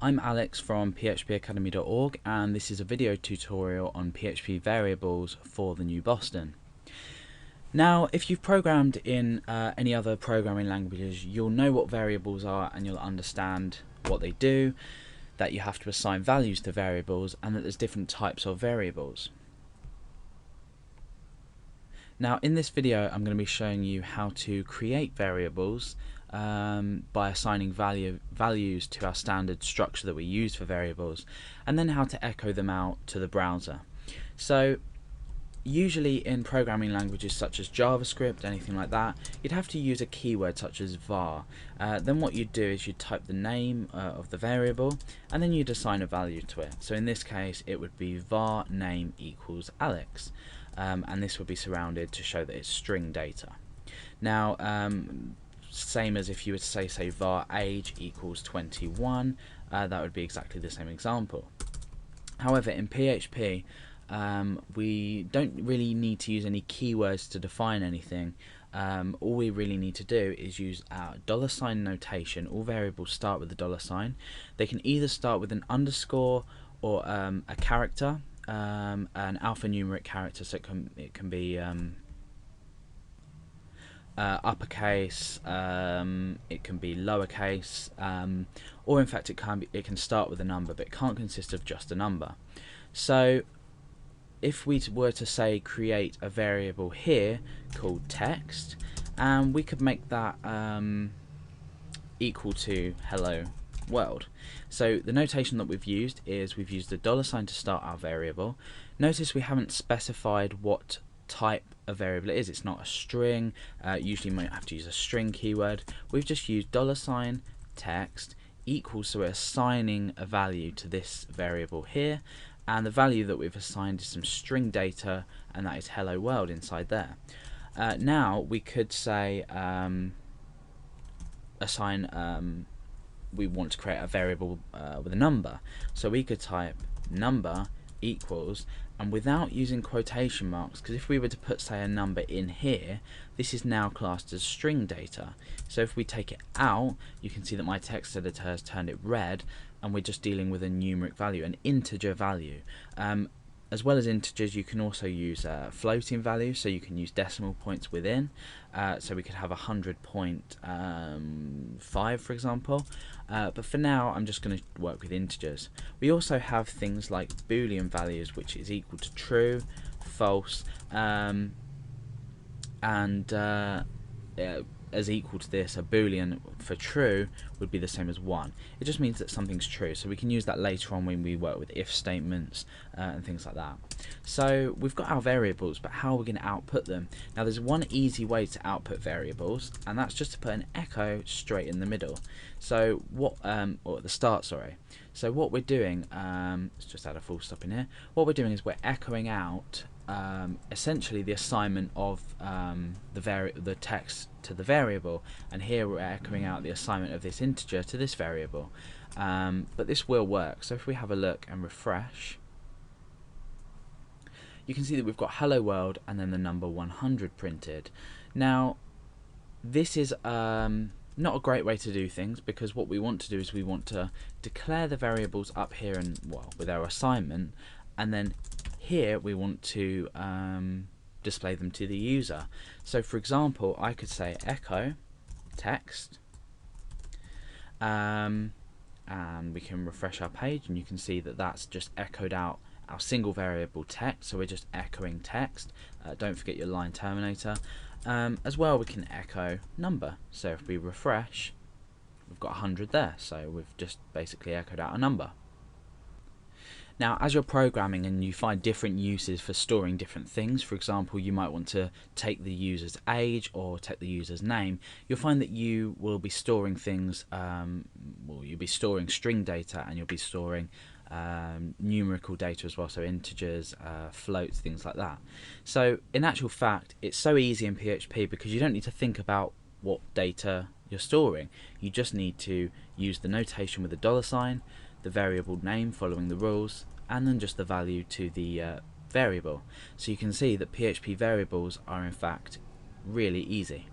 I'm Alex from phpacademy.org, and this is a video tutorial on PHP variables for the new Boston. Now, if you've programmed in any other programming languages, you'll know what variables are and you'll understand what they do, that you have to assign values to variables, and that there's different types of variables. Now, in this video I'm going to be showing you how to create variables by assigning values to our standard structure that we use for variables, and then how to echo them out to the browser. So usually in programming languages such as JavaScript, anything like that, you'd have to use a keyword such as var. Then what you'd do is you'd type the name of the variable, and then you'd assign a value to it. So in this case it would be var name equals Alex, and this would be surrounded to show that it's string data. Now same as if you were to say var age equals 21, that would be exactly the same example. However, in PHP we don't really need to use any keywords to define anything. All we really need to do is use our $sign notation. All variables start with the $sign. They can either start with an underscore or a character, an alphanumeric character, so it can be uppercase, it can be lowercase, or in fact it can start with a number, but it can't consist of just a number. So if we were to say create a variable here called text, and we could make that equal to hello world. So the notation that we've used is we've used the $sign to start our variable. Notice we haven't specified what type of variable it is. It's not a string. Usually you might have to use a string keyword. We've just used $sign text equals, so we're assigning a value to this variable here, and the value that we've assigned is some string data, and that is hello world inside there. Now we could say assign we want to create a variable with a number, so we could type number equals, and without using quotation marks, because if we were to put say a number in here, this is now classed as string data. So if we take it out, you can see that my text editor has turned it red, and we're just dealing with a numeric value, an integer value. As well as integers, you can also use floating values, so you can use decimal points within. So we could have 100.5 for example, but for now I'm just going to work with integers. We also have things like Boolean values, which is equal to true, false, and as equal to this, a Boolean for true would be the same as 1. It just means that something's true, so we can use that later on when we work with if statements and things like that. So we've got our variables, but how are we going to output them? Now there's one easy way to output variables, and that's just to put an echo straight in the middle. So what, or at the start, sorry. So what we're doing, let's just add a full stop in here. What we're doing is we're echoing out essentially the assignment of the text to the variable, and here we're echoing out the assignment of this integer to this variable, but this will work. So if we have a look and refresh, you can see that we've got hello world and then the number 100 printed. Now this is not a great way to do things, because what we want to do is we want to declare the variables up here and with our assignment, and then here we want to display them to the user. So for example, I could say echo text, and we can refresh our page, and you can see that that's just echoed out our single variable text, so we're just echoing text. Don't forget your line terminator. As well, we can echo number, so if we refresh, we've got 100 there, so we've just basically echoed out a number. Now as you're programming and you find different uses for storing different things, for example you might want to take the user's age or take the user's name, you'll find that you will be storing things, you'll be storing string data, and you'll be storing numerical data as well, so integers, floats, things like that. So in actual fact it's so easy in PHP because you don't need to think about what data you're storing. You just need to use the notation with the $sign, the variable name following the rules, and then just the value to the variable. So you can see that PHP variables are in fact really easy.